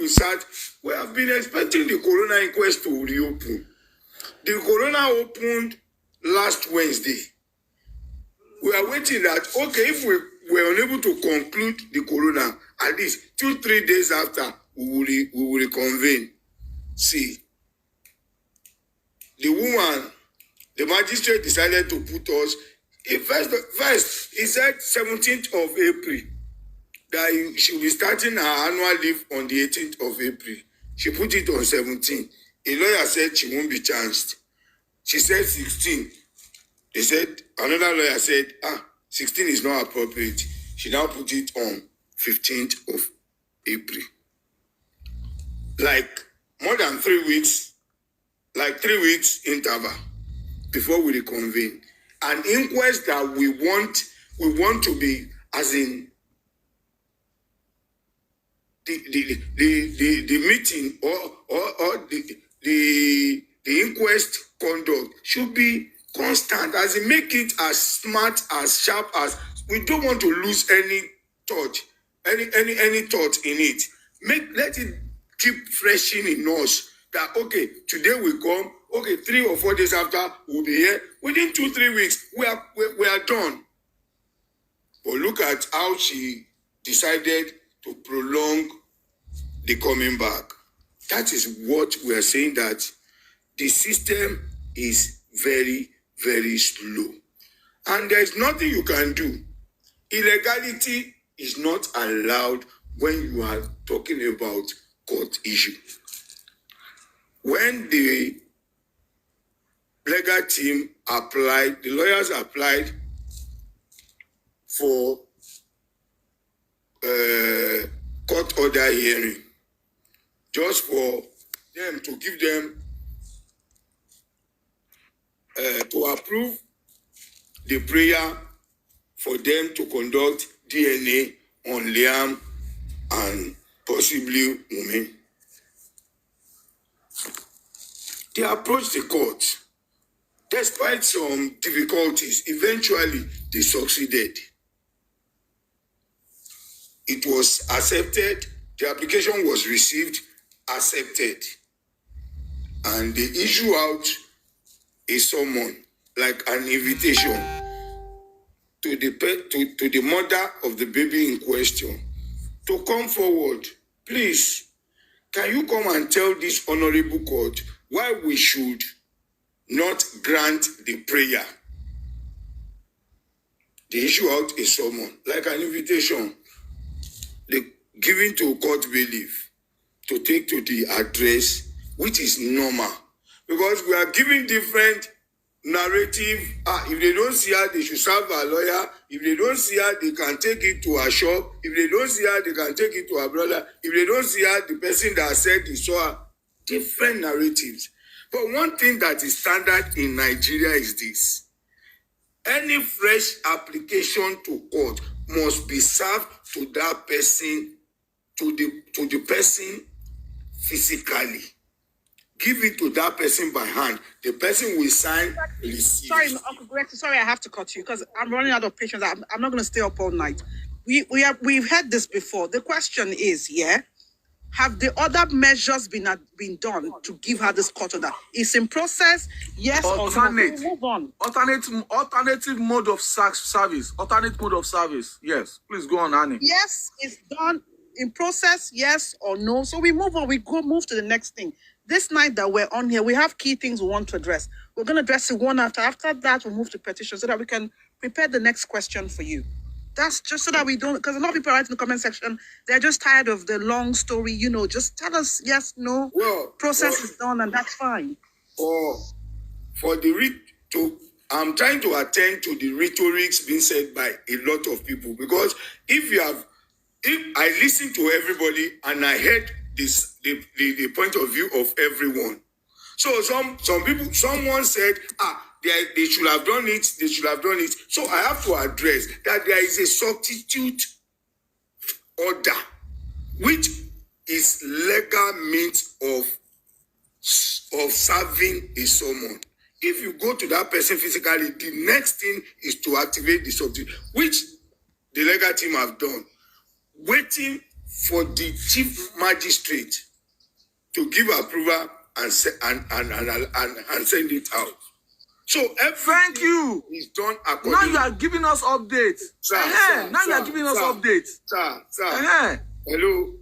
start. We have been expecting the Corona inquest to reopen. The Corona opened last Wednesday. We are waiting that, okay, if we were unable to conclude the Corona, at least 2-3 days after, we will reconvene. See, the woman, the magistrate decided to put us, first, he said 17th of April, that she will be starting her annual leave on the 18th of April. She put it on 17th. A lawyer said she won't be charged. She said 16. They said, another lawyer said, 16 is not appropriate. She now put it on 15th of April. Like more than 3 weeks, like 3 weeks interval before we reconvene. An inquest that we want to be, as in the meeting or the inquest conduct should be constant, as in make it as smart, as sharp as, we don't want to lose any thought, any thought in it. Let it keep freshing in us that, okay, today we come, okay, 3 or 4 days after we'll be here. Within 2-3 weeks, we are done. But look at how she decided to prolong the coming back. That is what we are saying, that the system is very, very slow. And there is nothing you can do. Illegality is not allowed when you are talking about court issue. When the legal team applied, the lawyers applied for court order hearing, just for them to give them to approve the prayer for them to conduct DNA on Liam and possibly Wunmi. They approached the court. Despite some difficulties, eventually they succeeded. It was accepted. The application was received, accepted. And they issue out a summon, like an invitation, to the mother of the baby in question to come forward. Please, can you come and tell this honorable court why we should not grant the prayer? They issue out a summon, like an invitation, given to court bailiff to take to the address, which is normal. Because we are giving different narrative. If they don't see her, they should serve a lawyer. If they don't see her, they can take it to her shop. If they don't see her, they can take it to her brother. If they don't see her, the person that said he saw her. Different narratives. But one thing that is standard in Nigeria is this. Any fresh application to court must be served to that person, to the person physically. Give it to that person by hand. The person will sign, receive. Sorry, Uncle Greg, sorry, I have to cut you because I'm running out of patience. I'm not going to stay up all night. We've heard this before. The question is, have the other measures been done to give her this court order? It's in process, yes or no? Move on. Alternative mode of service. Alternate mode of service. Yes. Please go on, Annie. Yes, it's done. In process, yes or no? So we move on. We move to the next thing. This night that we're on here, we have key things we want to address. We're going to address it one after. After that, we'll move to petition so that we can prepare the next question for you. That's just so that we don't, because a lot of people write in the comment section, they're just tired of the long story. Just tell us yes, no. Well, process is done, and that's fine. I'm trying to attend to the rhetorics being said by a lot of people, because if I listen to everybody and I heard the point of view of everyone. So some people, someone said, they should have done it, they should have done it. So I have to address that there is a substitute order, which is legal means of serving a summon. If you go to that person physically, the next thing is to activate the substitute, which the legal team have done. Waiting for the chief magistrate to give approval and send it out. So Thank you. is done Now according. you are giving us updates. Now you are giving us updates. Sir. Hello.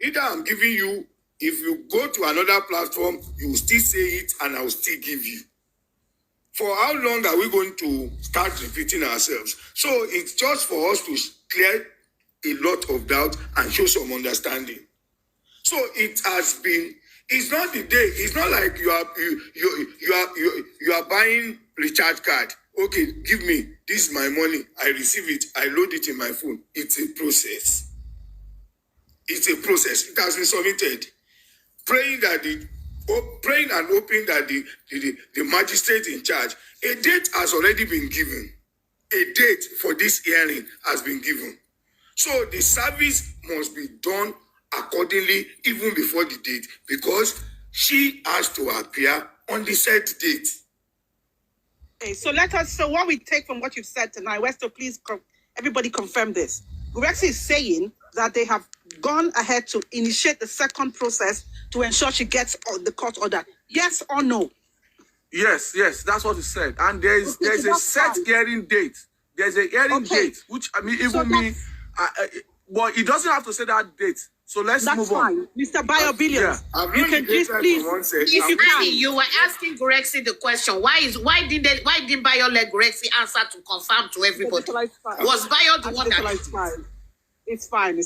Either I'm giving you, if you go to another platform, you will still say it and I will still give you. For how long are we going to start repeating ourselves? So it's just for us to clear a lot of doubt and show some understanding. So it has been. It's not the day. It's not like you are buying recharge card. Okay, give me. This is my money. I receive it. I load it in my phone. It's a process. It's a process. It has been submitted. Praying and hoping that the magistrate in charge, a date has already been given. A date for this hearing has been given. So the service must be done accordingly even before the date, because she has to appear on the set date. Okay, so what we take from what you've said tonight, Westo, please, everybody confirm this. Gbos is saying that they have gone ahead to initiate the second process to ensure she gets the court order. Yes or no? Yes, that's what he said. And there's a set hearing date. There's a hearing date, which but he doesn't have to say that date. So let's move on. Mr. Bio Billions. I've You known can the just data please, for one second. if you can. You were asking Gorexi the question. Why didn't Bayo let Gorexi answer to confirm to everybody? Was Bayo the one that? It's fine.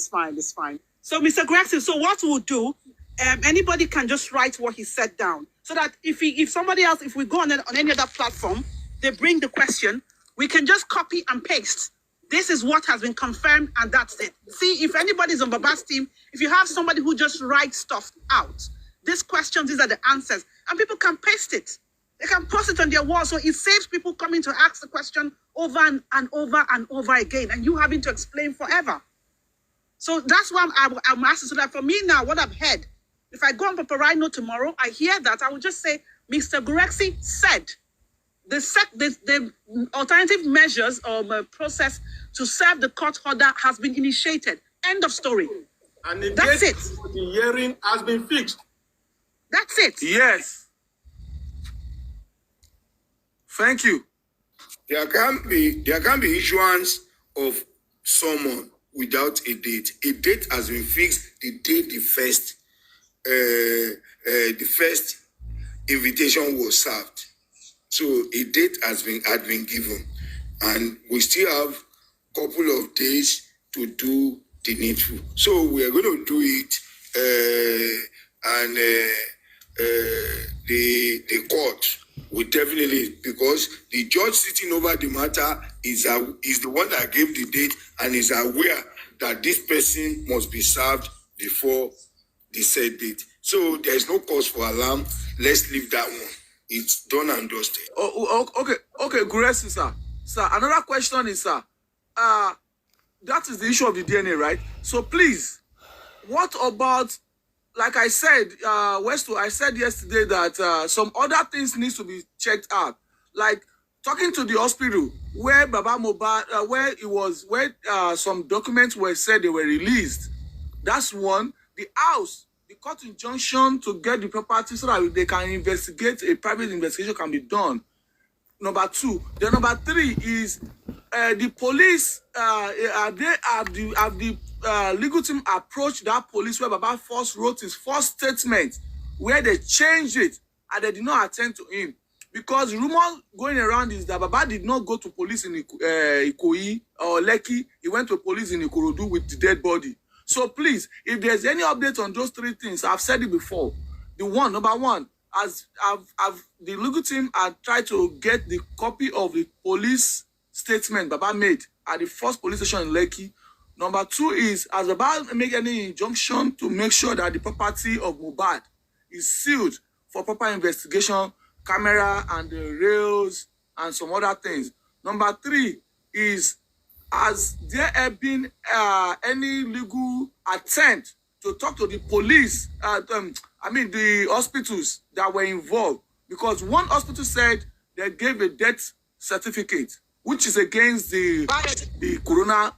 So, Mr. Gbas, so what we'll do, anybody can just write what he said down, so that if somebody else, if we go on any other platform, they bring the question, we can just copy and paste. This is what has been confirmed, and that's it. See, if anybody's on Baba's team, if you have somebody who just writes stuff out, these questions, these are the answers, and people can paste it. They can post it on their wall, so it saves people coming to ask the question over and over and over again, and you having to explain forever. So that's why I'm asking, so that for me now, what I've heard, if I go on Paparino tomorrow, I hear that, I will just say, Mr. Gorexi said, the alternative measures or process to serve the court order has been initiated. End of story. And the That's date it. for the hearing has been fixed. That's it. Yes. Thank you. There can be issuance of someone without a date. A date has been fixed the day the first invitation was served. So a date had been given, and we still have a couple of days to do the needful. So we are going to do it, and the court will definitely, because the judge sitting over the matter is the one that gave the date and is aware that this person must be served before the said date. So there is no cause for alarm. Let's leave that one. It's done and dusted. Okay, Gbos, sir. Sir, another question is, sir, that is the issue of the DNA, right? So please, what about, like I said, Westo, I said yesterday that some other things needs to be checked out, like talking to the hospital where Baba Mohbad, where some documents were said they were released. That's one. The house, the court injunction to get the property so that they can investigate, a private investigation can be done. Number two. Then number three is the police, have the legal team approached that police where Baba first wrote his first statement, where they changed it and they did not attend to him. Because rumor going around is that Baba did not go to police in Ikoyi or Lekki. He went to police in Ikorodu with the dead body. So please, if there's any update on those three things, I've said it before. Number one, as the legal team had tried to get the copy of the police statement Baba made at the first police station in Lekki. Number two is, as Baba make any injunction to make sure that the property of Mohbad is sealed for proper investigation, camera and the rails and some other things. Number three is, has there have been any legal attempt to talk to the police, the hospitals that were involved? Because one hospital said they gave a death certificate, which is against the corona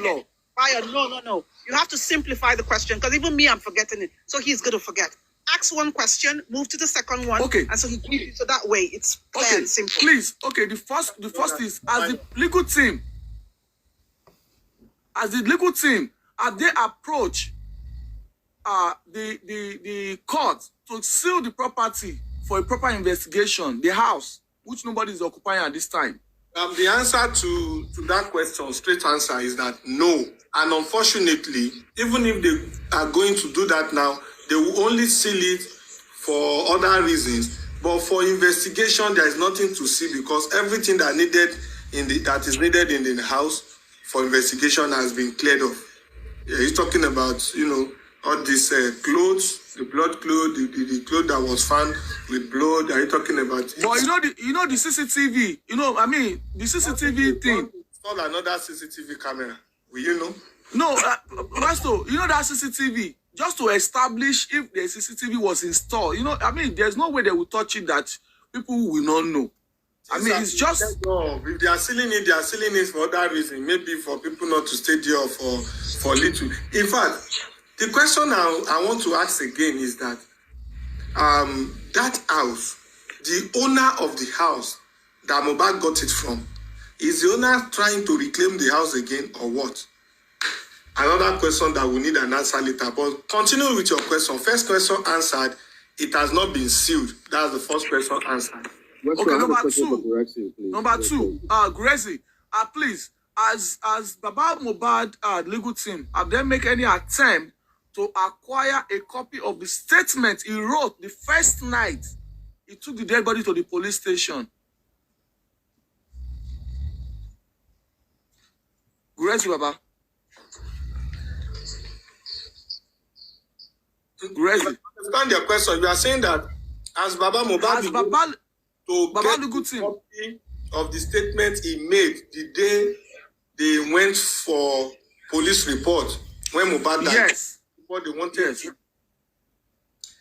law. Fire, no. You have to simplify the question because even me, I'm forgetting it. So he's going to forget. Ask one question, move to the second one. Okay. And so he gives you, so that way it's clear and simple. Please. Okay. The first is as the legal team, as they approach the court to seal the property for a proper investigation, the house, which nobody is occupying at this time. The answer to that question, straight answer, is that no. And unfortunately, even if they are going to do that now, they will only seal it for other reasons. But for investigation, there is nothing to see because everything that is needed in the house for investigation has been cleared off. He's talking about, all these clothes, the blood clothes, the clothes that was found with blood. Are you talking about? But the CCTV, the CCTV thing. Install another CCTV camera. Will you know? No, Master, that CCTV, just to establish if the CCTV was installed, there's no way they will touch it that people will not know. It's just... No, if they are sealing it for other reasons. Maybe for people not to stay there for little. In fact, the question I want to ask again is that that house, the owner of the house that Mohbad got it from, is the owner trying to reclaim the house again or what? Another question that we need an answer later. But continue with your question. First question answered, it has not been sealed. That's the first question answered. Okay, number two, Gracie, please, as Baba Mohbad legal team, have they make any attempt to acquire a copy of the statement he wrote the first night he took the dead body to the police station? Gracie, Baba. Gracie. I understand your question. You are saying that as Baba Mohbad to get a copy of the statement he made the day they went for police report when Mohbad died. Yes. What they wanted. Yes.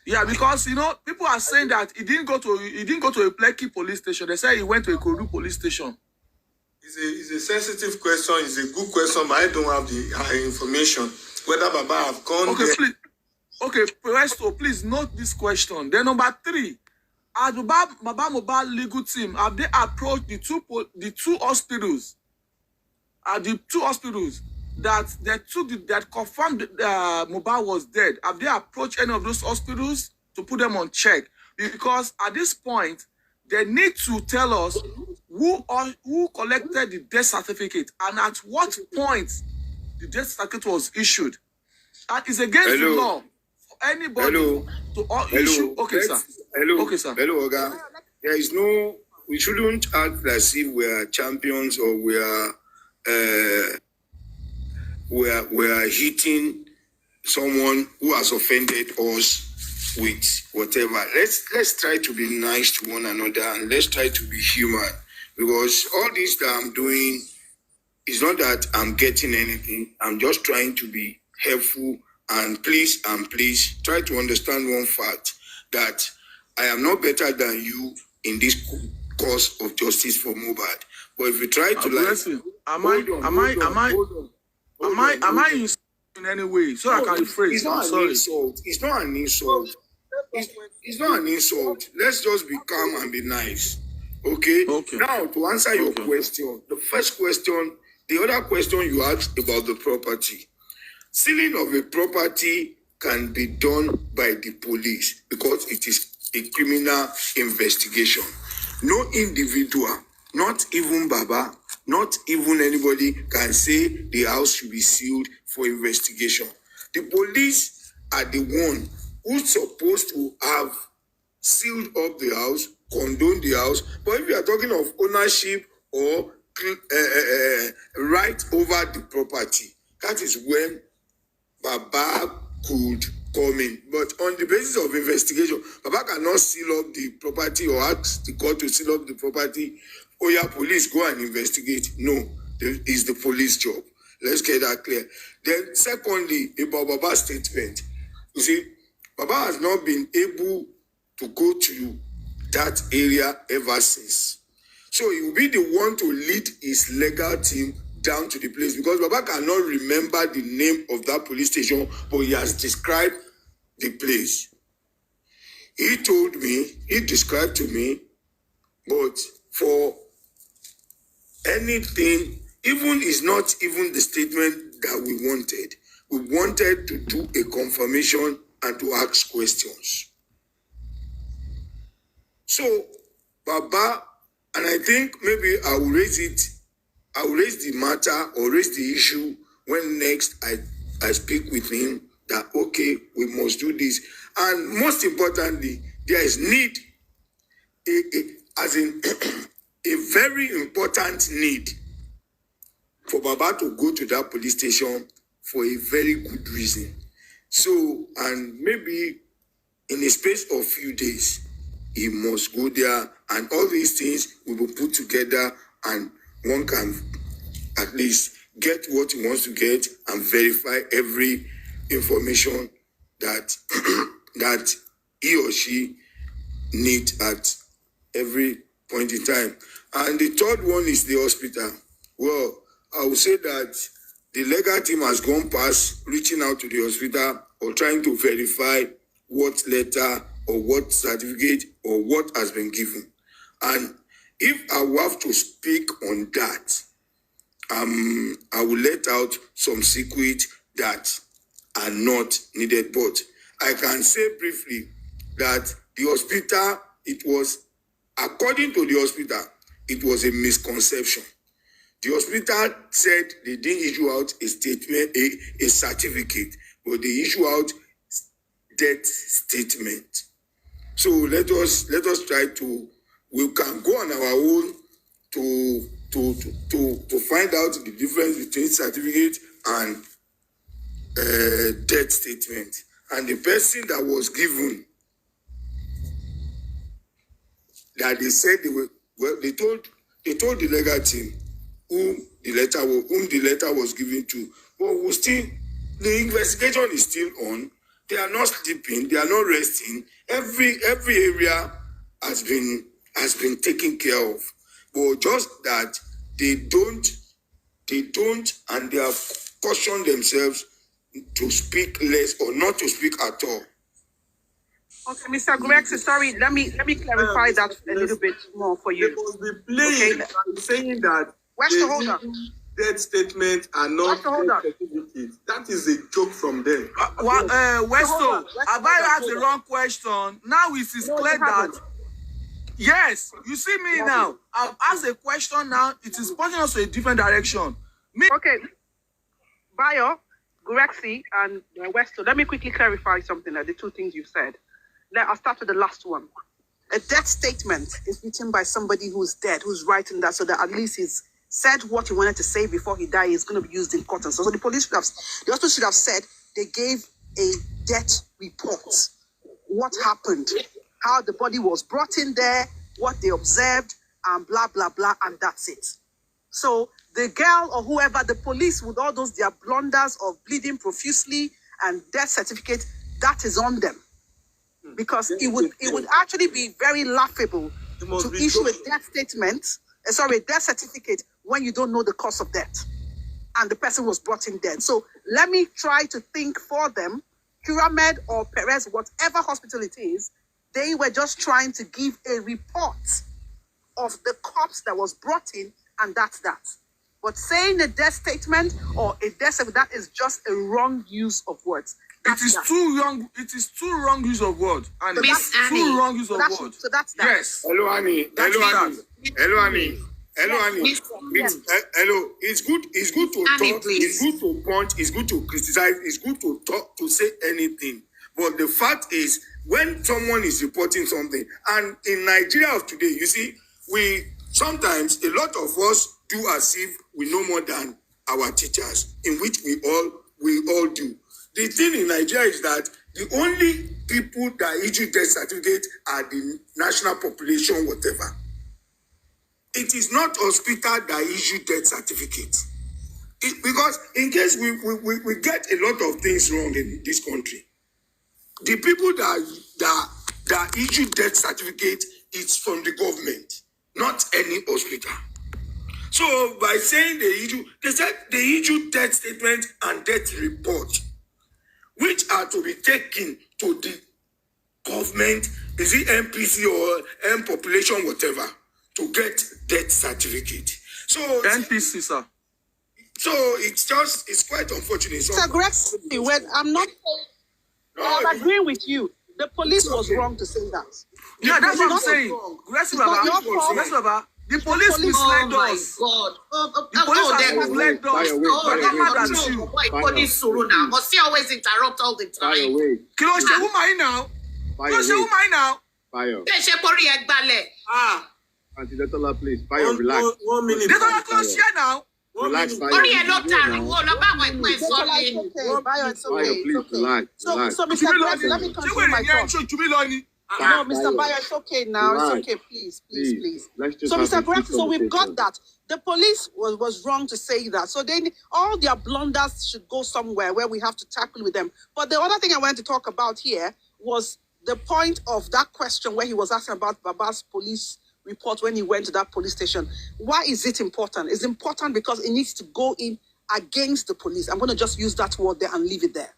Yeah, because people are saying that he didn't go to a Plekki police station. They say he went to a Kodu police station. It's a sensitive question. It's a good question, but I don't have the information whether Baba have gone. Okay, there. please. Okay, Presto, please note this question. Then number 3, as Baba Mohbad legal team, have they approached the two hospitals? The two hospitals that that confirmed Mohbad was dead. Have they approached any of those hospitals to put them on check? Because at this point, they need to tell us who collected the death certificate and at what point the death certificate was issued. That is against the law. Anybody to issue. Okay, sir. Okay, sir. Hello, Oga. There is no. We shouldn't act as if we are champions or we are hitting someone who has offended us with whatever. Let's try to be nice to one another and let's try to be human, because all this that I'm doing is not that I'm getting anything. I'm just trying to be helpful. And please try to understand one fact, that I am not better than you in this cause of justice for Mohbad. But if you try to am I in any way? So I can rephrase. It's not an insult. It's not an insult. It's not an insult. Let's just be calm and be nice. Okay? Now, to answer your question, the first question, the other question you asked about the property. Sealing of a property can be done by the police because it is a criminal investigation. No individual, not even Baba, not even anybody can say the house should be sealed for investigation. The police are the one who's supposed to have sealed up the house, condoned the house. But if you are talking of ownership or right over the property, that is when Baba could come in. But on the basis of investigation, Baba cannot seal up the property or ask the court to seal up the property. Oh yeah, police, go and investigate. No, it's the police job. Let's get that clear. Then secondly, about Baba's statement. You see, Baba has not been able to go to that area ever since. So he will be the one to lead his legal team down to the place because Baba cannot remember the name of that police station, but he has described the place. He told me, he described to me, but for anything, even is not even the statement that we wanted. We wanted to do a confirmation and to ask questions. So, Baba, and I think maybe I will raise the matter or raise the issue when next I speak with him that, okay, we must do this. And most importantly, there is need, as in a very important need for Baba to go to that police station for a very good reason. So, and maybe in a space of few days, he must go there, and all these things will be put together, and one can at least get what he wants to get and verify every information that that he or she needs at every point in time. And the third one is the hospital. Well, I would say that the legal team has gone past reaching out to the hospital or trying to verify what letter or what certificate or what has been given. And if I will have to speak on that, I will let out some secrets that are not needed. But I can say briefly that the hospital, it was, according to the hospital, it was a misconception. The hospital said they didn't issue out a statement, a certificate, but they issue out death statement. So let us try to, we can go on our own to find out the difference between certificate and death statement. And the person that was given, that they said they were, well, they told the legal team whom the letter was given to. But we still, the investigation is still on. They are not sleeping. They are not resting. Every area has been taken care of. But just that they don't, and they have cautioned themselves to speak less or not to speak at all. Okay, Mr. Grex, sorry, let me clarify that a little bit more for you. They must be playing and saying that Hold on. death statement are not death certificates. That is a joke from them. Westo, have I asked the wrong question? Now it is clear that, yes, you see me now. I've asked a question now. It is pointing us to a different direction. Okay, Bayo, Grexy, and Westo, let me quickly clarify something, the two things you've said. I'll start with the last one. A death statement is written by somebody who's dead, who's writing that so that at least he's said what he wanted to say before he died is going to be used in court. So the hospital should have said they gave a death report. What happened, how the body was brought in there, what they observed, and blah, blah, blah, and that's it. So the girl or whoever, the police with all those, their blunders of bleeding profusely and death certificate, that is on them. Because it would actually be very laughable to issue a death statement, a death certificate when you don't know the cause of death and the person was brought in dead. So let me try to think for them. Pyramid or Perez, whatever hospital it is, they were just trying to give a report of the corpse that was brought in, and that's that. But saying a death statement or a death certificate, that is just a wrong use of words. It is too wrong use of word. And so it's too wrong use of word. So that's that. Yes. Hello, Annie. Hello, Annie. Hello. It's good to Annie, talk. please. It's good to point. It's good to criticize. It's good to talk, to say anything. But the fact is, when someone is reporting something, and in Nigeria of today, you see, sometimes a lot of us do as if we know more than our teachers, in which we all do. The thing in Nigeria is that the only people that issue death certificate are the national population, whatever. It is not hospital that issue death certificate. Because in case we get a lot of things wrong in this country, the people that issue death certificate is from the government, not any hospital. So by saying they said they issue death statement and death report, which are to be taken to the government, is it MPC or M population, whatever, to get death certificate. So NPC, sir. So it's quite unfortunate. So, It's aggressive. I'm not. I'm agreeing with you. The police was wrong to say that. Yeah, that's what I'm It's not saying. wrong. Gracie It's not Baba, your fault. Gracie Baba, the police police- Oh misled my us. God. The police they has misled us. Oh, We're not mad at no, you. why police suru now? Must he always interrupt all the time? Kí ló ṣe woman now? Kí ló ṣe woman now? Fire. Ṣé ṣe kórí ẹ gbalẹ̀? Auntie Detola, please. Fire, relax. 1 minute. They don't close here now. Relax, Fire. Orí ẹ ló tàríwó lọ bá àwọn ẹ̀gbọ́n ẹ̀ sọ Detola, ni. it's okay. Bayo, it's Fire, okay. It's please, okay. relax. So, Relax. so Mr. Jumi Gracie, let me Loni. Ṣé continue wèrè my ni ẹ ń thought. ṣe Jumi Loni? No, Mr. Bayo. Bayo, it's okay now. Relax. It's okay, please. Let's just So, have Mr. a quick Gracie, so we've got conversation. that. The police was wrong to say that. So then all their blunders should go somewhere where we have to tackle with them. But the other thing I wanted to talk about here was the point of that question where he was asking about Baba's police report when he went to that police station. Why is it important? It's important because it needs to go in against the police. I'm going to just use that word there and leave it there.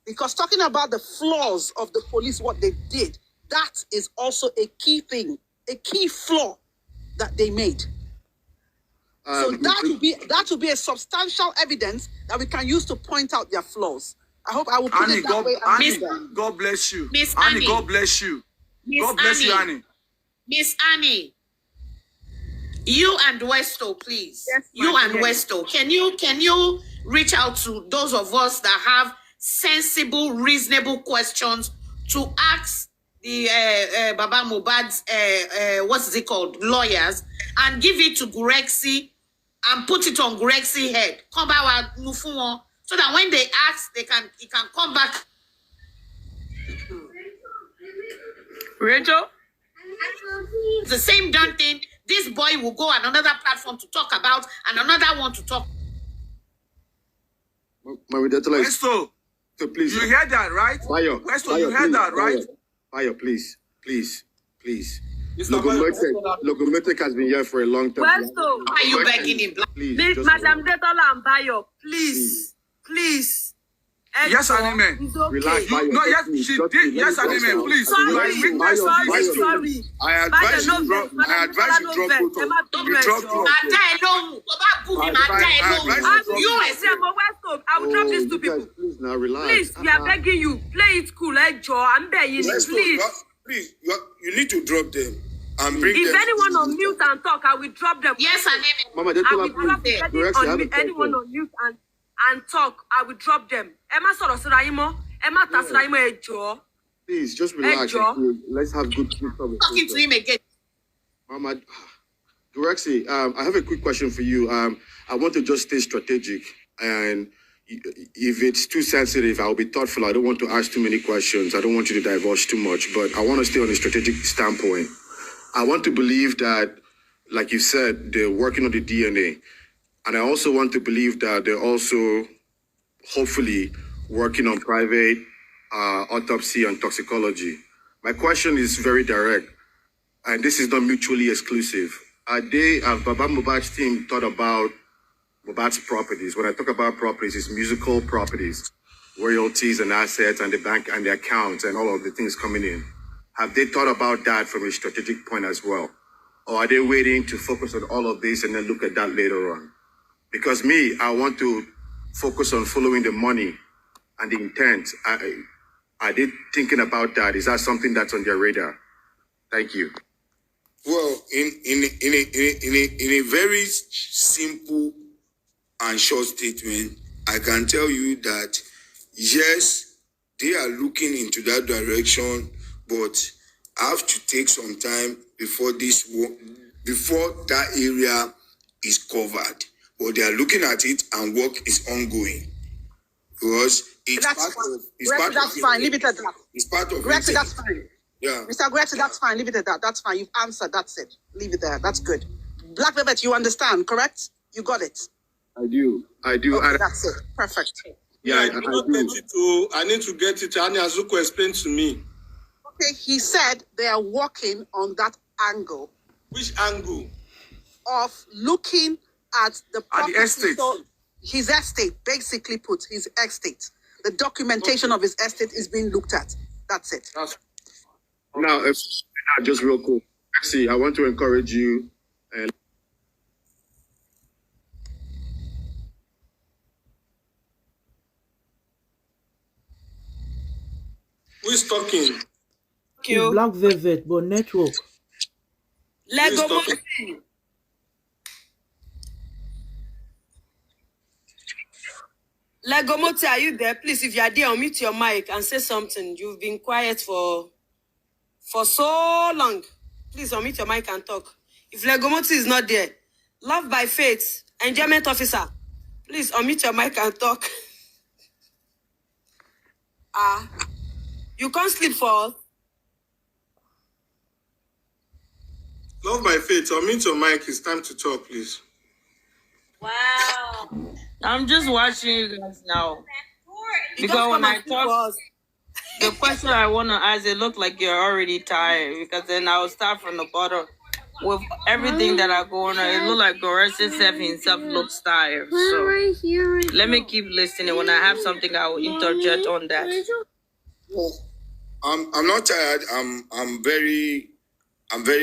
Because talking about the flaws of the police, what they did, that is also a key thing, a key flaw that they made. So that will be a substantial evidence that we can use to point out their flaws. I hope I will put Annie, it that God, way. Annie, God bless you. Miss Annie, Annie. God bless you. Miss God bless you, Annie. Annie. Miss Annie, you and Westo, please. Yes, you ma'am. and Westo, can you reach out to those of us that have sensible, reasonable questions to ask the Baba Mohbad's what's it called, lawyers, and give it to Grexy and put it on Grexy head. Come back with Nufuon, so that when they ask, he can come back. Rachel? It's the same damn thing. This boy will go on another platform to talk about, and another one to talk. My Detola is... Westo, So please... you heard that, right? Fire. Westo, Fire, you heard please, that, right? Fire, please. Mr. Bayo, Logometric has been here for a long time. Westo, Why are you begging him? Please, Miss just Madam relax. Detola and Bayo, please. Yes, Anime. It's okay. Relax, Bayo, No, yes, please, she just did. please, Yes, let me Anime, talk please. now. You are a Sorry, witness to this. sorry. I advise you drop. I advise you drop both of them. You drop two of Máa them. dá ẹ lóhùn. Tó bá bú mi, máa dá ẹ lóhùn. You I will drop these two You guys, people. please now relax. Please, we are begging you. Play it cool, I'm begging you. Let's go. Please. You need to drop them and bring If them. anyone on mute and talk, I will drop them. Yes, Anime. Mama I Detola, will drop please. them. Correct, I have a Anyone question. on mute and talk, I will drop them. Emma sọ̀rọ̀ síra yín mọ́. Emma ta síra yín mọ́, ẹ jọ̀ọ́. Please, just relax. Joe. Let's have good Talking to conversation. him again. Mama, Durexi, I have a quick question for you. I want to just stay strategic, and if it's too sensitive, I'll be thoughtful. I don't want to ask too many questions. I don't want you to divulge too much, but I want to stay on a strategic standpoint. I want to believe that, like you said, they're working on the DNA, and I also want to believe that they're also, hopefully, working on private autopsy and toxicology. My question is very direct, and this is not mutually exclusive. Have Baba Mohbad's team thought about Mohbad's properties? When I talk about properties, it's musical properties, royalties and assets and the bank and the accounts and all of the things coming in. Have they thought about that from a strategic point as well? Or are they waiting to focus on all of this and then look at that later on? Because me, I want to focus on following the money and the intent. Are they thinking about that? Is that something that's on their radar? Thank you. Well, in a very simple and short statement, I can tell you that yes, they are looking into that direction, but I have to take some time before that area is covered. But they are looking at it, and work is ongoing because it's That's part fine. of. It's part Grexy, that's of fine. Leave it at that. It's part of. Grexy, it. that's fine. Yeah. Mr. Grexy, that's fine. Leave it at that. That's fine. You've answered. That's it. Leave it there. That's good. Black Velvet, you understand, correct? You got it. I do. Okay, that's it. Perfect. Yeah, I I need to get it. Annie Azuko explained to me. Okay, he said they are working on that angle. Which angle? of looking at the property. estate. So his estate, basically put, his estate. The documentation of his estate is being looked at. That's it. Now, just real cool. See, I want to encourage you. And Who is talking? You. Black velvet, but network. Legomoti. Legomoti, are you there? Please, if you are there, unmute your mic and say something. You've been quiet for so long. Please unmute your mic and talk. If Legomoti is not there, Love by Faith, enjoyment officer, please unmute your mic and talk. You can't sleep for us. Love by Faith, unmute your mic. It's time to talk, please. Wow. I'm just watching you guys now. Because when I talk, the question I want to ask, it look like you're already tired. Because then I'll start from the bottom. With everything that are going on, it look like Gbos himself looks tired. So let me keep listening. When I have something, I will interject on that. I'm not tired. I'm very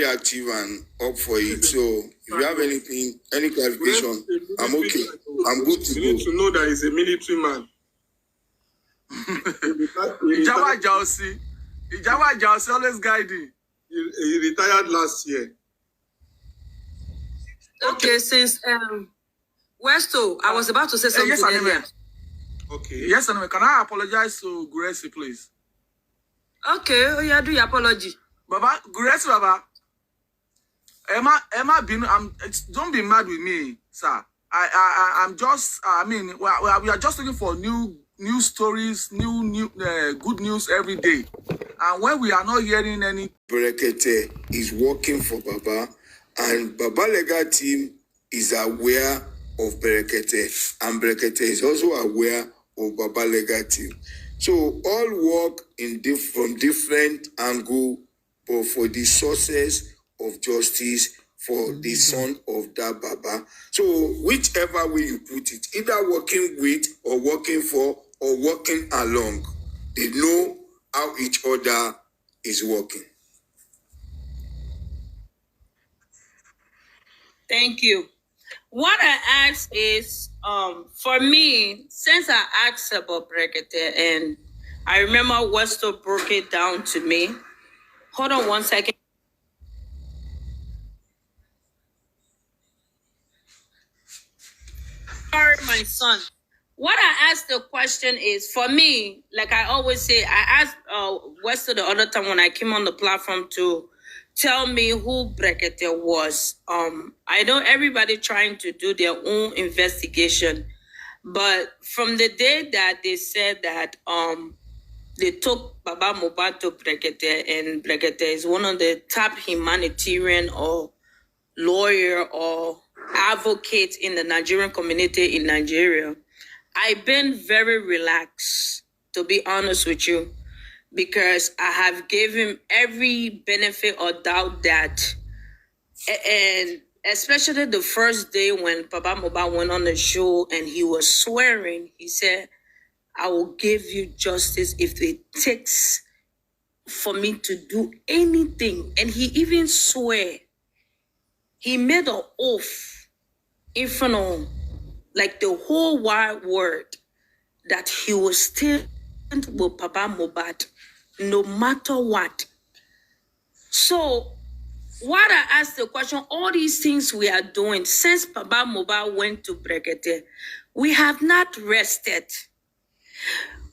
active and up for it. So if you have anything, any clarification, I'm okay. I'm good to go. You need to know that he's a military man. Ijawa Jausi always guiding. He retired last year. Okay, since Westo, I was about to say something. Yes, anyway. Okay. Yes, anyway. Can I apologize to Gbos, please? Okay, oh yeah, do your apology. Baba, Gbos, Baba. Emma, don't be mad with me, sir. I'm just, we are just looking for new stories, good news every day. And when we are not hearing any... Brekete is working for Baba, and Baba legal team is aware of Brekete, and Brekete is also aware of Baba legal team. So all work from different angles, but for the sources of justice for the son of that Baba. So whichever way you put it, either working with or working for or working along, they know how each other is working. Thank you. What I asked is, for me, since I asked about Brekete, and I remember Westo broke it down to me. Hold on one second. Sorry, my son. What I asked the question is, for me, like I always say, I asked Westo the other time when I came on the platform to tell me who Brekete was. I know everybody trying to do their own investigation, but from the day that they said that they took Baba Mohbad to Brekete, and Brekete is one of the top humanitarian or lawyer or advocate in the Nigerian community in Nigeria, I've been very relaxed, to be honest with you, because I have given him every benefit or doubt that, and especially the first day when Baba Mohbad went on the show and he was swearing, he said, I will give you justice if it takes for me to do anything. And he even swear, he made an oath in front of like the whole wide world that he will stand with Baba Mohbad no matter what. So what I asked the question, all these things we are doing since Baba Mohbad went to Brekete, we have not rested.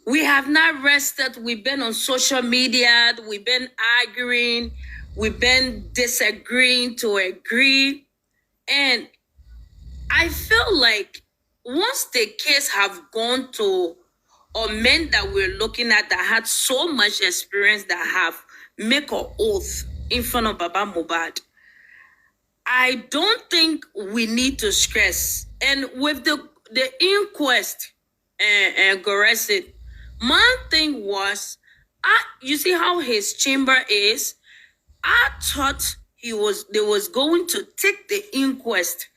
We have not rested. We've been on social media. We've been arguing. We've been disagreeing to agree. And I feel like once the case have gone to, or men that we're looking at that had so much experience that have make an oath in front of Baba Mohbad, I don't think we need to stress. And with the inquest and Gbos, my thing was, you see how his chamber is? I thought they was going to take the inquest.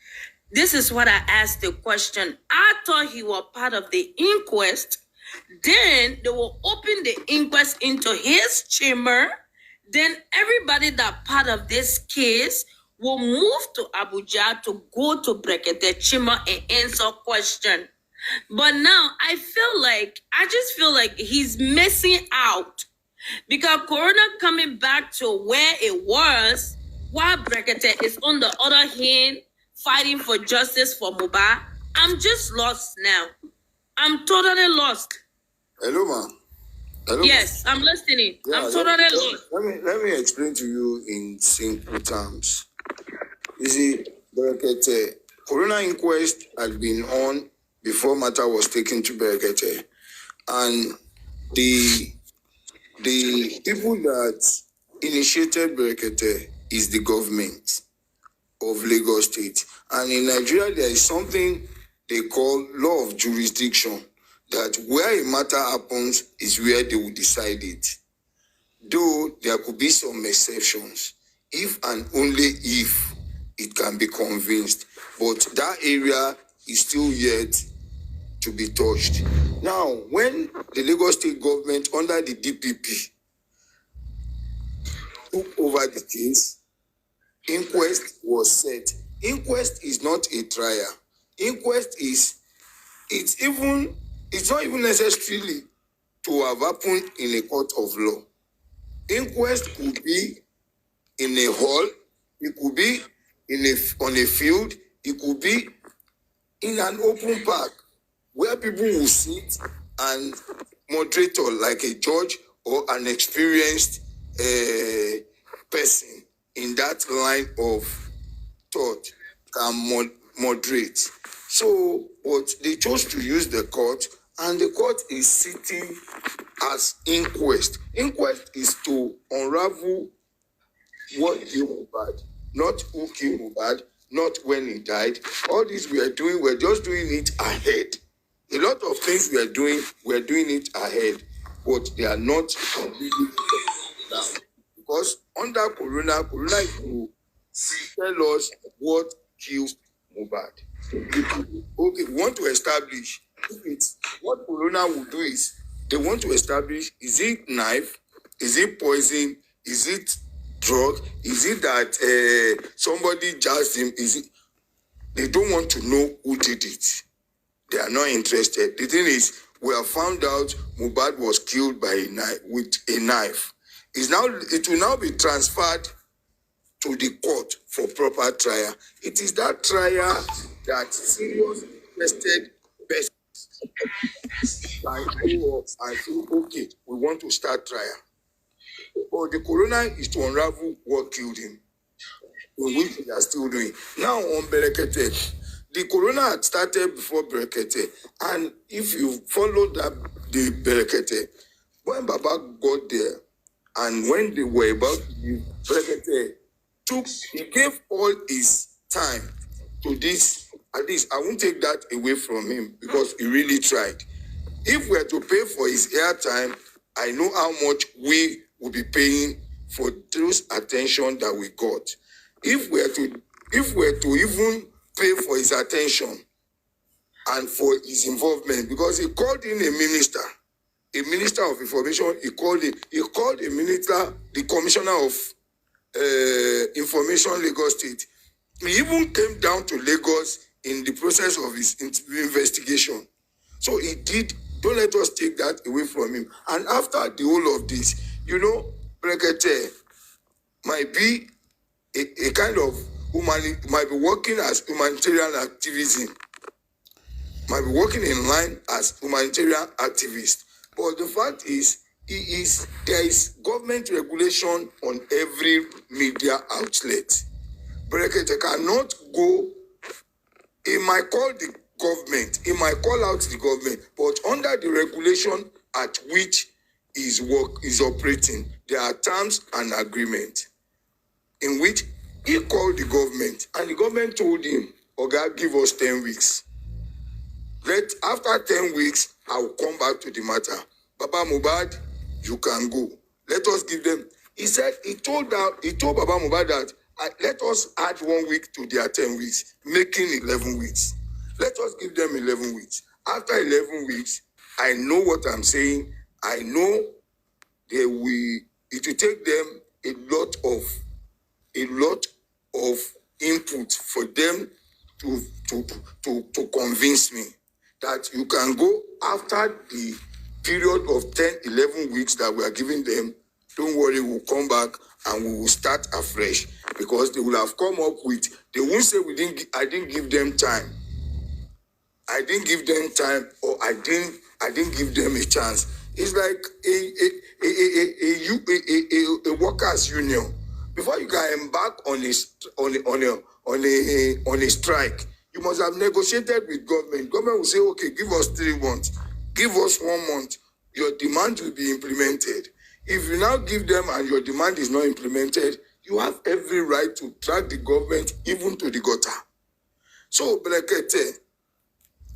This is what I asked the question. I thought he was part of the inquest. Then they will open the inquest into his chamber. Then everybody that part of this case will move to Abuja to go to Brekete chamber and answer question. But now I just feel like he's missing out because Corona coming back to where it was while Brekete is on the other hand fighting for justice for Mohbad. I'm just lost now. I'm totally lost. Hello, ma. Hello. Yes, I'm listening. Yeah, I'm totally lost. Let me explain to you in simple terms. You see, Brekete, Corona inquest had been on before matter was taken to Brekete. And the people that initiated Brekete is the government of Lagos State. And in Nigeria, there is something they call law of jurisdiction, that where a matter happens is where they will decide it. Though there could be some exceptions, if and only if it can be convinced. But that area is still yet to be touched. Now, when the Lagos State government under the DPP took over the case, inquest was set. Inquest is not a trial. Inquest is, it's not even necessarily to have happened in a court of law. Inquest could be in a hall, it could be on a field, it could be in an open park where people will sit and moderator like a judge or an experienced person in that line of thought can moderate. So, but they chose to use the court, and the court is sitting as inquest. Inquest is to unravel what killed Mohbad, not who killed Mohbad, not when he died. All this we're just doing it ahead. A lot of things we're doing it ahead, but they are not completely now. Because under Corona is to tell us what killed Mohbad. Okay, we want to establish what Corona will do is they want to establish, is it knife, is it poison, is it drug, is it that somebody jazzed him, they don't want to know who did it. They are not interested. The thing is, we have found out Mohbad was killed by a knife, with a knife. It will now be transferred to the court for proper trial. It is that trial that serious invested persons can go up and say, okay, we want to start trial. But the Corona is to unravel what killed him, which we are still doing. Now on Brekete, the Corona had started before Brekete, and if you follow the Brekete, when Baba got there, and when they were about to leave, Brekete he gave all his time to this. At least I won't take that away from him because he really tried. If we are to pay for his airtime, I know how much we will be paying for those attention that we got. If we are to even pay for his attention and for his involvement, because he called in a minister of information, he called a minister, the commissioner of information, Lagos State. He even came down to Lagos in the process of his investigation. So he did. Don't let us take that away from him. And after the whole of this, Brekete might be a kind of might be working as humanitarian activism, might be working in line as humanitarian activist. But the fact is, there is government regulation on every media outlet. Brekete cannot go. He might call the government, he might call out the government, but under the regulation at which his work is operating, there are terms and agreement in which he called the government, and the government told him, "Oga, give us 10 weeks. After 10 weeks, I will come back to the matter. Baba Mohbad, you can go. Let us give them." He said, he told Baba Mohbad that Let us add 1 week to their 10 weeks, making 11 weeks. Let us give them 11 weeks. After 11 weeks, I know what I'm saying. I know it will take them a lot of input for them to convince me that you can go after the period of 10, 11 weeks that we are giving them. Don't worry, we'll come back and we will start afresh, because they will have come up with, they won't say I didn't give them time. I didn't give them time, or I didn't give them a chance. It's like a workers' union. Before you can embark on a strike, you must have negotiated with government. Government will say, okay, give us 3 months, give us 1 month. Your demand will be implemented. If you now give them and your demand is not implemented, you have every right to drag the government even to the gutter. So Brekete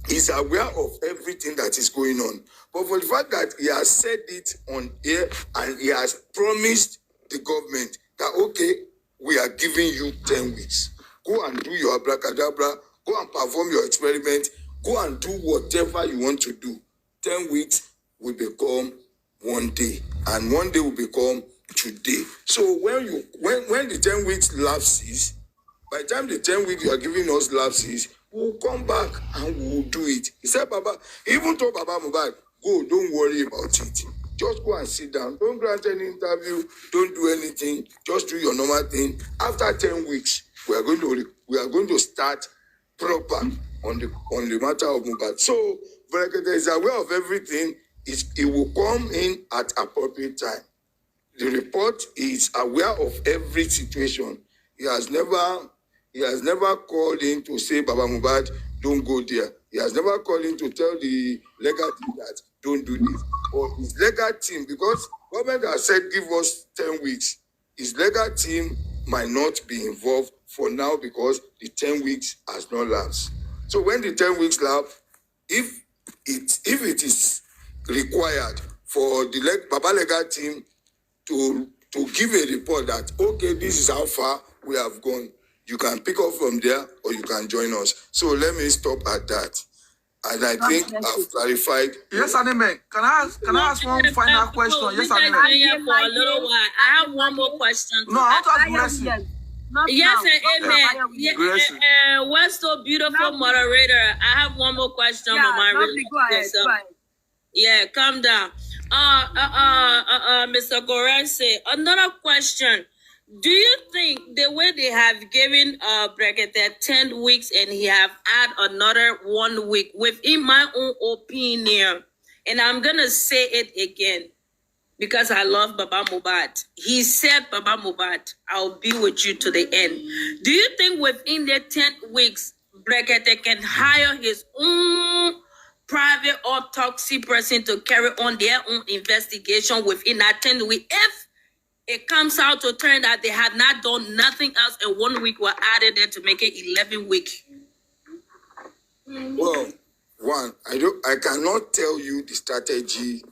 is aware of everything that is going on. But for the fact that he has said it on air and he has promised the government that, okay, we are giving you 10 weeks. Go and do your abracadabra, go and perform your experiment, go and do whatever you want to do. 10 weeks will become 1 day, and 1 day will become today. So when the 10 weeks lapses, by the time the 10 weeks you are giving us lapses, we'll come back and we'll do it. He said, Baba, he even told Baba Mohbad, go, don't worry about it. Just go and sit down. Don't grant any interview. Don't do anything. Just do your normal thing. After 10 weeks, we are going to start proper on the matter of Mohbad. So Brekete is aware of everything. It will come in at appropriate time. The report is aware of every situation. He has never called in to say, Baba Mohbad, don't go there. He has never called in to tell the legal team that don't do this. Or his legal team, because government has said give us 10 weeks. His legal team might not be involved for now because the 10 weeks has not lapsed. So when the 10 weeks lapse, if it is required for the Baba legal team to give a report that, okay, this is how far we have gone, you can pick up from there or you can join us. So let me stop at that. And I think I've clarified. Yes, Anime. Can I ask one final question? Yes, Anime. For a little while. I have one more question. No, I want to ask Blessing. Yes, and amen. What's so beautiful, moderator? I have one more question. Go ahead. Yeah, calm down. Mr. Gorese, another question. Do you think the way they have given Brekete 10 weeks and he have add another 1 week, within my own opinion, and I'm gonna say it again because I love Baba Mohbad. He said, Baba Mohbad, I'll be with you to the end. Do you think within the 10 weeks, Brekete can hire his own private autopsy person to carry on their own investigation within that 10 weeks? If it comes out to turn that they had not done nothing else and 1 week were added there to make it 11 weeks. Well, one, I cannot tell you the strategy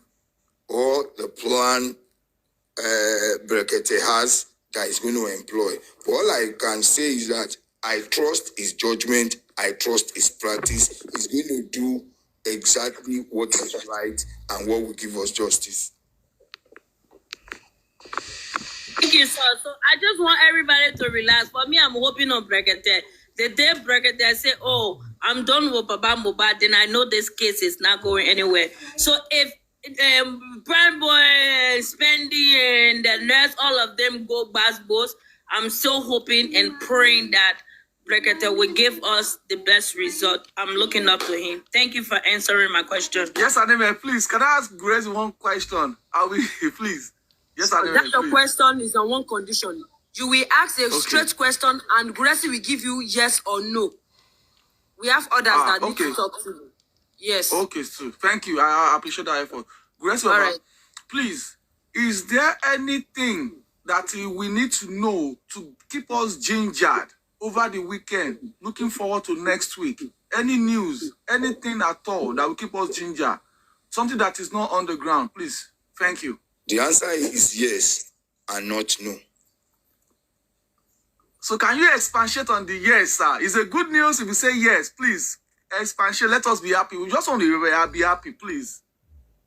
or the plan Brekete has that he's going to employ. But all I can say is that I trust his judgment, I trust his practice. He's going to do exactly what is right and what will give us justice. Thank you, sir. So I just want everybody to relax. For me, I'm hoping on Brekete. The day Brekete say, oh, I'm done with Baba Mohbad, then I know this case is not going anywhere. So if Brand Boy, Spendy, and the nurse, all of them go Gbos, I'm still hoping and praying that Brekete will give us the best result. I'm looking up to him. Thank you for answering my question. Yes, Anime, please. Can I ask Grace one question? Please. Yes, Anime, That your please. question is on one condition. You will ask a straight question and Gracie will give you yes or no. We have others that need to talk to you. Yes. Okay, so thank you. I appreciate that effort. Grace, right. Please, is there anything that we need to know to keep us gingered over the weekend, looking forward to next week? Any news, anything at all that will keep us gingered? Something that is not on the ground, please. Thank you. The answer is yes and not no. So can you expatiate on the yes, sir? Is it good news if you say yes, please? Expatiate, let us be happy. We just want to be happy, please.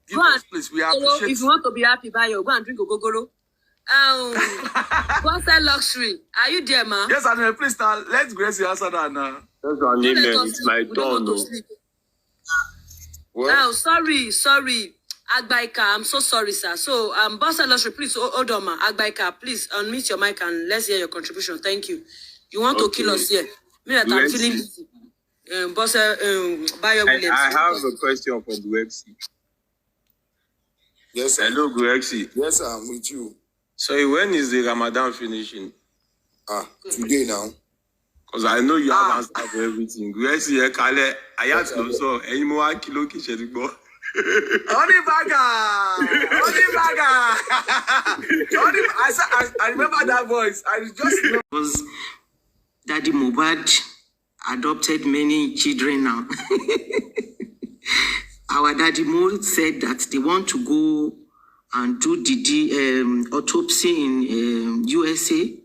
Give us, please. We appreciate. If you want to be happy, go and drink Ogogoro. What's that luxury? Are you there, ma? Yes, and please now, let's Gracie answer that now. That's our name, it's my turn. Oh, sorry. Agbaika, I'm so sorry, sir. So, Boss Luxury, please hold on, ma. Agbaika, please unmute your mic and let's hear your contribution. Thank you. You want to kill us here? Me that I'm feeling busy. Boss Bayo Williams. I have a question for Gbs. Yes, sir. Hello, Gbs. Yes, sir, I'm with you. So when is the Ramadan finishing? Today now. Because I know you have answered for everything. Gbs, I have to know any more kilo kishedigbo. Honey bagger! I remember that voice. I just know. Because Daddy Mohbad adopted many children now. Our Daddy Mo said that they want to go and do the autopsy in USA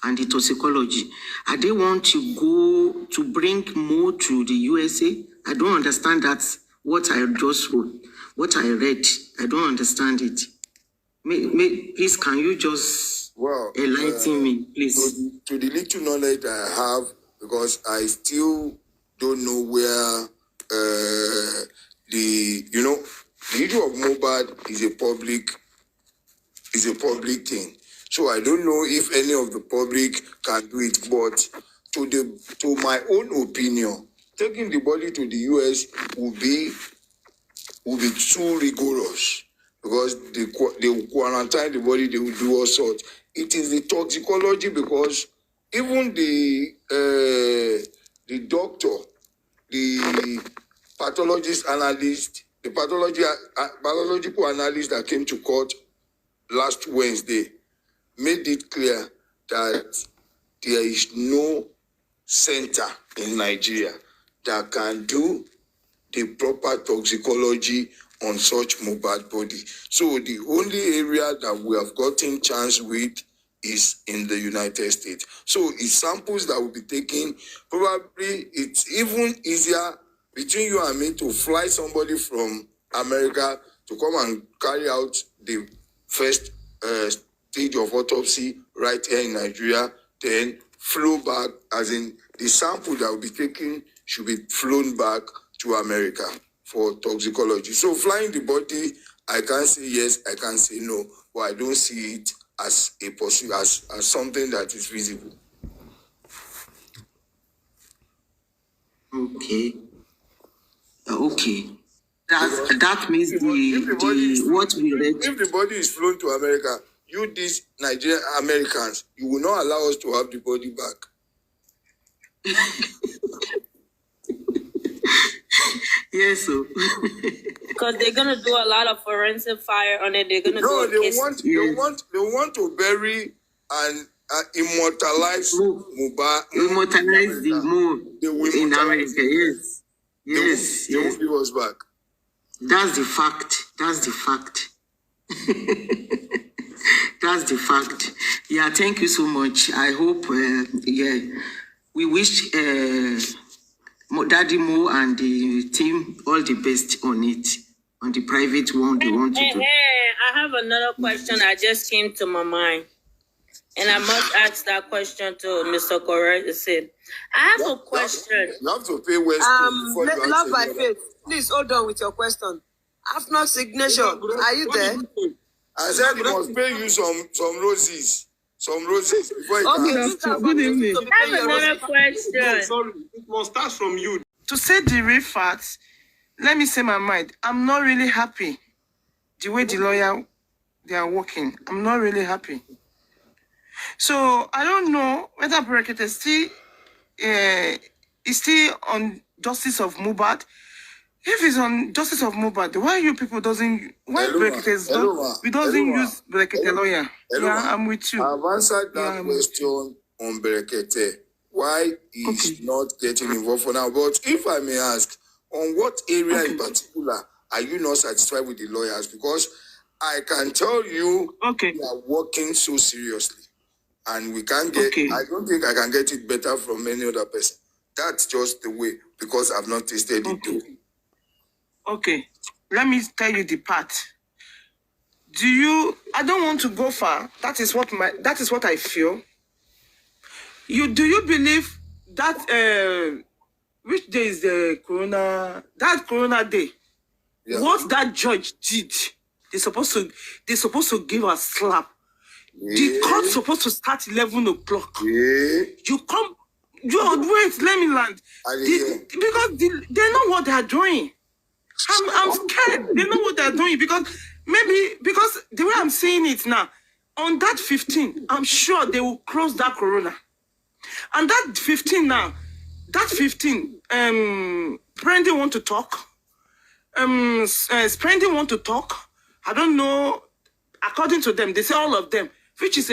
and the toxicology. And they want to go to bring Mo to the USA. I don't understand that. What I just wrote, what I read, I don't understand it. Please, can you just enlighten me, please? To the little knowledge I have, because I still don't know where the issue of Mohbad is a public thing. So I don't know if any of the public can do it, but to my own opinion, taking the body to the US will be too rigorous, because they will quarantine the body, they will do all sorts. It is the toxicology, because even the doctor, the pathologist analyst, the pathological analyst that came to court last Wednesday made it clear that there is no center in Nigeria that can do the proper toxicology on such Mohbad body. So the only area that we have gotten chance with is in the United States. So it's samples that will be taken. Probably it's even easier between you and me to fly somebody from America to come and carry out the first stage of autopsy right here in Nigeria, then flow back, as in the sample that will be taken should be flown back to America for toxicology. So flying the body, I can't say yes, I can't say no, but I don't see it as a as something that is feasible. Okay. That means what we read. If the body is flown to America, you these Nigerian Americans, you will not allow us to have the body back. Yes, so. Because they're gonna do a lot of forensic fire on it. They're gonna they want to bury and immortalize Mohbad. Immortalize the moon in America. Yes. Yes. They won't give us back. That's the fact. That's the fact. That's the fact. Yeah, thank you so much. I hope, we wish Daddy Mo and the team all the best on it, on the private one they want to do. I have another question that just came to my mind. And I must ask that question to Mr. Correa. I have a question. You have to pay West. Love by faith. Please hold on with your question. After signature, are you there? I said he must pay you some roses. Some roses before Good evening. I have another question. No, sorry, it must start from you. To say the real facts, let me say my mind. I'm not really happy the way the lawyer they are working. I'm not really happy. So I don't know whether Brekete is still on justice of Mohbad. If it's on justice of Mohbad, why you people doesn't we doesn't use Brekete lawyer? Yeah, I'm with you. I've answered that question on Brekete. Why he's not getting involved for now? But if I may ask, on what area in particular are you not satisfied with the lawyers? Because I can tell you they are working so seriously. and we can't get. Okay. I don't think I can get it better from any other person. That's just the way, because I've not tasted it too. Okay. Let me tell you the part. I don't want to go far. That is what I feel. Do you believe that which day is the corona day? Yeah. What that judge did, they're supposed to give a slap. The court's supposed to start 11 o'clock. Yeah. Wait, let me land. Because they know what they're doing. I'm scared. They know what they're doing because the way I'm saying it now, on that 15, I'm sure they will close that corona. And that 15 now, Brandy want to talk. Sprendi want to talk. I don't know. According to them, they say all of them, which is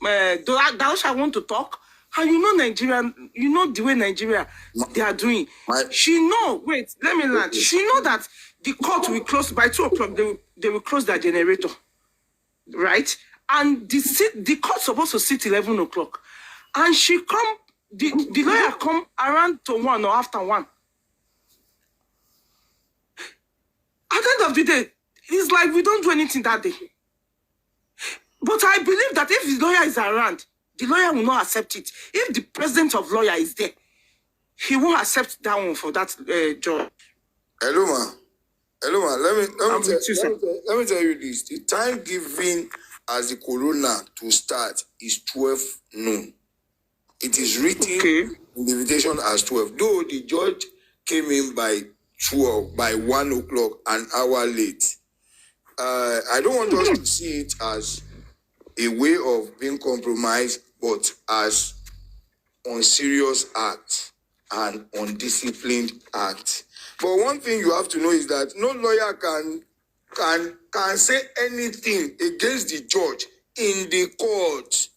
Daosha want to talk. And you know Nigeria, you know the way Nigeria they are doing. She know. Wait, let me land. She know that the court will close by 2 o'clock. They will close their generator, right? And the court supposed to sit 11 o'clock, and she come. The lawyer come around to 1 or after 1. At the end of the day, it's like we don't do anything that day. But I believe that if the lawyer is around, the lawyer will not accept it. If the president of lawyer is there, he won't accept that one for that job. Hello, ma. Let me tell you this. The time given as the corona to start is 12 noon. It is written in the invitation as 12. Though the judge came in by 1 o'clock, an hour late. I don't want us to see it as a way of being compromised, but as unserious act and undisciplined act. But one thing you have to know is that no lawyer can say anything against the judge in the court,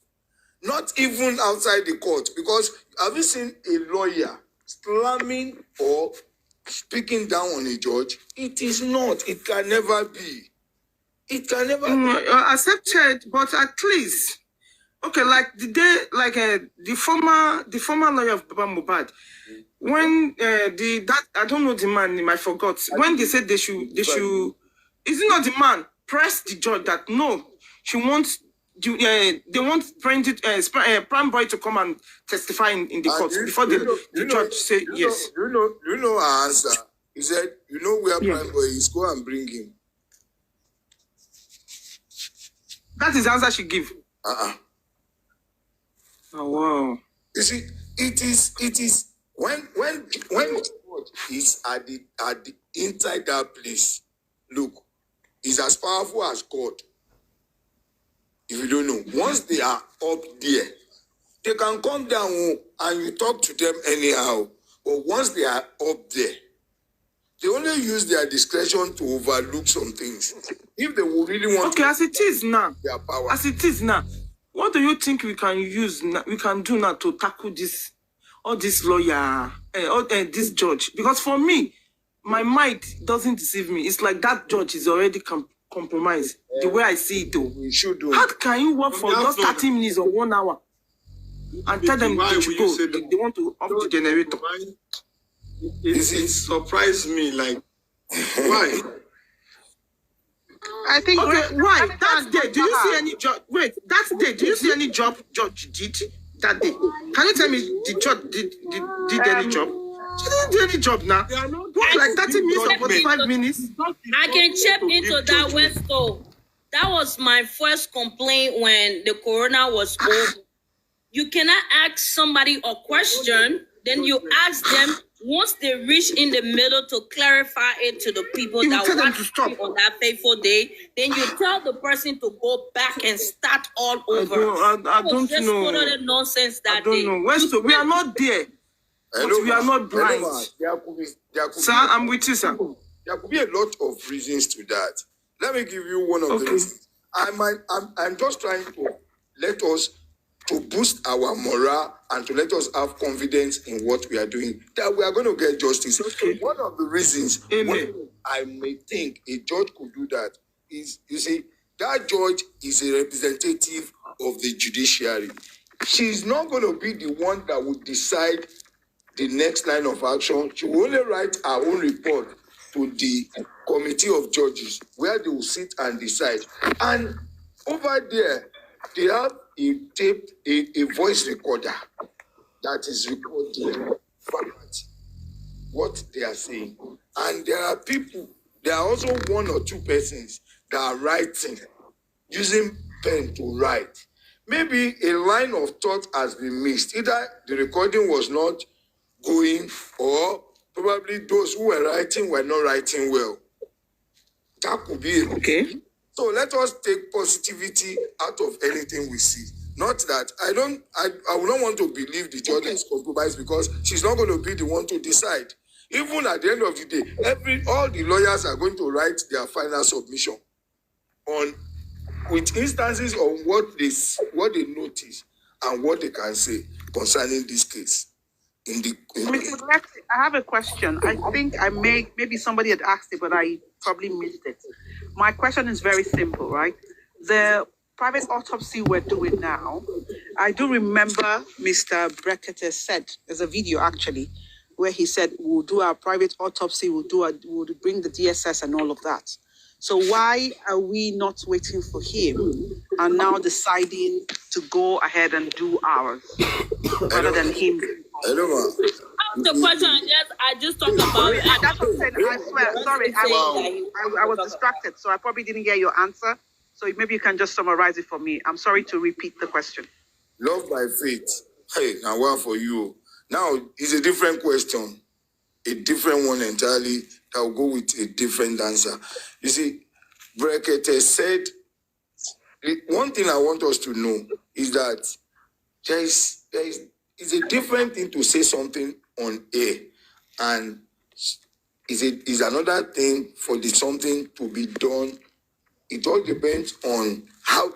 not even outside the court. Because have you seen a lawyer slamming or speaking down on a judge? It is not. It can never be. It can never be. Accepted, but at least, okay, like the day, like the former lawyer of Baba Mohbad, when I don't know the man, I forgot. When they said they should, is it not the man press the judge that no, she wants. They want Prime Boy to come and testify in the court before the judge say yes. You know our answer. He said, you know where Prime Boy is, go and bring him. That is the answer she give. Oh wow. You see, it is when the court is at the inside that place, look, it's as powerful as God. If you don't know, once they are up there, they can come down and you talk to them anyhow. But once they are up there, they only use their discretion to overlook some things. If they would really want as it is now, their power. As it is now, what do you think we can do now to tackle this lawyer, this judge? Because for me, my mind doesn't deceive me. It's like that judge is already compromised. The way I see it, though. We should do. How can you work for just 30 minutes or 1 hour and tell them they should go? They want to off the generator. It surprised me. Like, why? I think. Okay, why? That day, do you see any job? Wait, that day, do you see any job judge did that day? Can you tell me the judge did any job? She didn't do any job now. Work like 30 minutes or 45 minutes. I can chip into that, Westo. That was my first complaint when the corona was over. You cannot ask somebody a question, then you ask them once they reach in the middle to clarify it to the people that watch on that fateful day. Then you tell the person to go back and start all over. I don't just know. Just nonsense that I don't know. Westo, we are not there. But we are not blind. Sir, I'm with you, sir. There could be a lot of reasons to that. Let me give you one of the reasons. I'm just trying to let us to boost our morale and to let us have confidence in what we are doing, that we are going to get justice. One of the reasons I may think a judge could do that is, you see, that judge is a representative of the judiciary. She's not going to be the one that will decide the next line of action. She will only write her own report to the committee of judges where they will sit and decide. And over there, they have a tape, a voice recorder that is recording what they are saying. And there are people, there are also one or two persons that are writing, using pen to write. Maybe a line of thought has been missed. Either the recording was not going, or probably those who were writing were not writing well. That could be it. Okay. So let us take positivity out of anything we see. Not that I would not want to believe the judge is compromised, because she's not going to be the one to decide. Even at the end of the day, all the lawyers are going to write their final submission on with instances on what they notice and what they can say concerning this case. Mr. Lexi, I have a question. I think maybe somebody had asked it, but I probably missed it. My question is very simple, right? The private autopsy we're doing now, I do remember Mr. Brekete said, there's a video actually, where he said, we'll do our private autopsy, we'll bring the DSS and all of that. So why are we not waiting for him and now deciding to go ahead and do ours rather than him? I don't know. The question I just talked about. That's what I'm saying. I swear. Sorry, I was distracted, so I probably didn't hear your answer. So maybe you can just summarize it for me. I'm sorry to repeat the question. Love by faith. Hey, now one for you. Now it's a different question, a different one entirely. That will go with a different answer. You see, Brekete said, one thing I want us to know is that it's a different thing to say something on air, and is another thing for the something to be done. It all depends on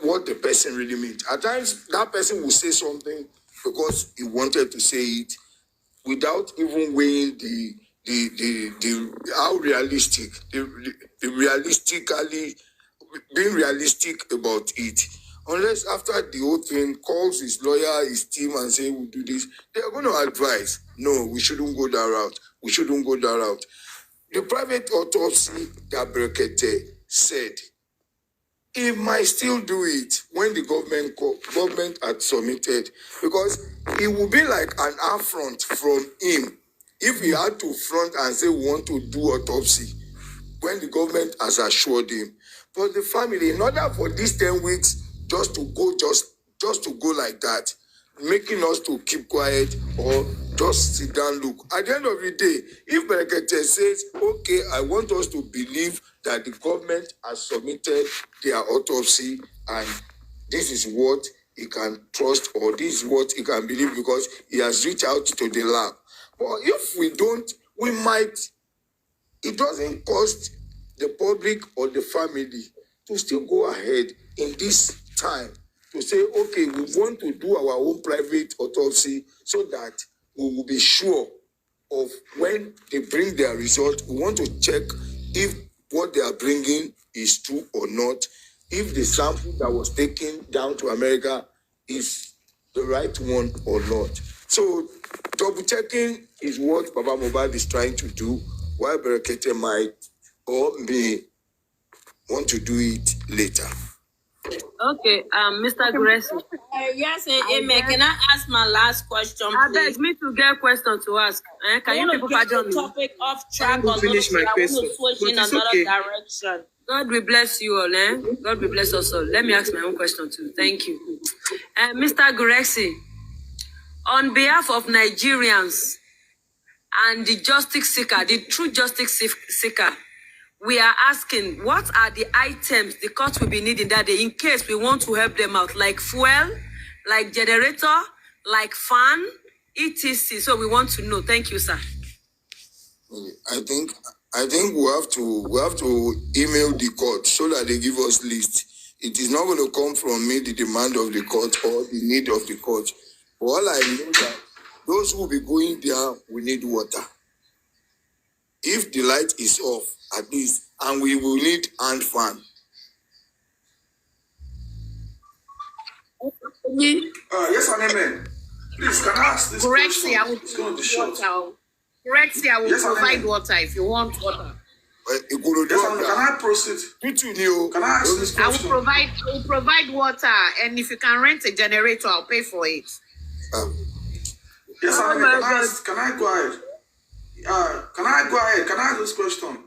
what the person really means. At times, that person will say something because he wanted to say it without even weighing the how realistic, realistically being realistic about it. Unless after the whole thing calls his lawyer, his team, and say we'll do this, they are going to advise, no, we shouldn't go that route. We shouldn't go that route. The private autopsy that Brekete said, he might still do it when the government had submitted, because it would be like an affront from him if he had to front and say we want to do autopsy when the government has assured him. But the family, in order for these 10 weeks just to go like that, making us to keep quiet or just sit down, look. At the end of the day, if Brekete says, okay, I want us to believe that the government has submitted their autopsy and this is what he can trust, or this is what he can believe because he has reached out to the lab. But if we don't, it doesn't cost the public or the family to still go ahead in this time to say, okay, we want to do our own private autopsy so that we will be sure of when they bring their result. We want to check if what they are bringing is true or not, if the sample that was taken down to America is the right one or not. So double checking is what Baba Mohbad is trying to do, while Brekete might or may want to do it later. Okay, Mr. Gressy. Yes, Amen. Can I ask my last question, I please? beg me to get a question to ask. Can you people pardon me? Topic off track or finish my I want question, to switch but in it's another okay. direction. God will bless you all, eh? God will bless us all. Let me ask my own question too. Thank you. Mr. Gressy, on behalf of Nigerians and the justice seeker, the true justice seeker, we are asking, what are the items the court will be needing that day in case we want to help them out, like fuel, like generator, like fan, etc. So we want to know. Thank you, sir. I think we have to email the court so that they give us list. It is not going to come from me, the demand of the court or the need of the court. But all I know that those who will be going there will need water. If the light is off, at least, and we will need hand fan. Yes and amen. Please, can I ask this Correctly, question? I will It's going to be short. Correctly, I will Yes, provide amen. water if you want water. Yes, and can I proceed? Can I ask this I question? will provide water, and if you can rent a generator, I'll pay for it. Yes, and amen. Can I go ahead? Can I go ahead? Can I ask this question?